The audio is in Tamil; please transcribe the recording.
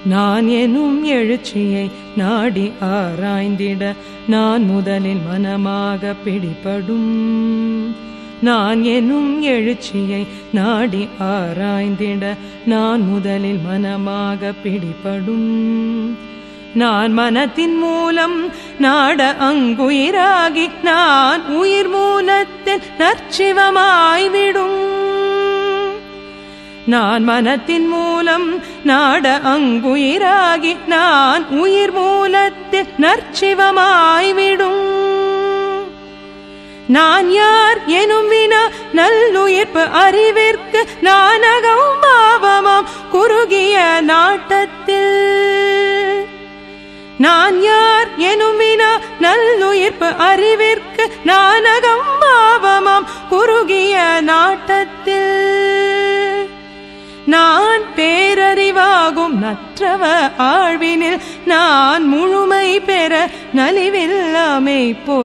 நான் எனும் எழுச்சியை நாடி ஆராய்ந்திட நான் முதலில் மனமாக பிடிபடும். நான் எனும் எழுச்சியை நாடி ஆராய்ந்திட நான் முதலில் மனமாக பிடிபடும். நான் மனத்தின் மூலம் நாட அங்குயிராகி நான் உயிர் மூலத்தில் நற்சிவமாய்விடும். நான் மனத்தின் மூலம் நாட அங்குயிராகி நான் உயிர் மூலத்தில் நற்சிவமாய்விடும். நான் யார் எனும் வினா நல்லுயிர்ப்பு அறிவிற்கு நானகம் பாவமாம் குறுகிய நாட்டத்தில். நான் யார் எனும் வினா நல்லுயிர்ப்பு அறிவிற்கு நானகம் பாவமாம் குறுகிய நாட்டத்தில். நான் பேரறிவாகும் நற்றவ ஆழ்வினில் நான் முழுமை பெற நலிவில்லாமை போ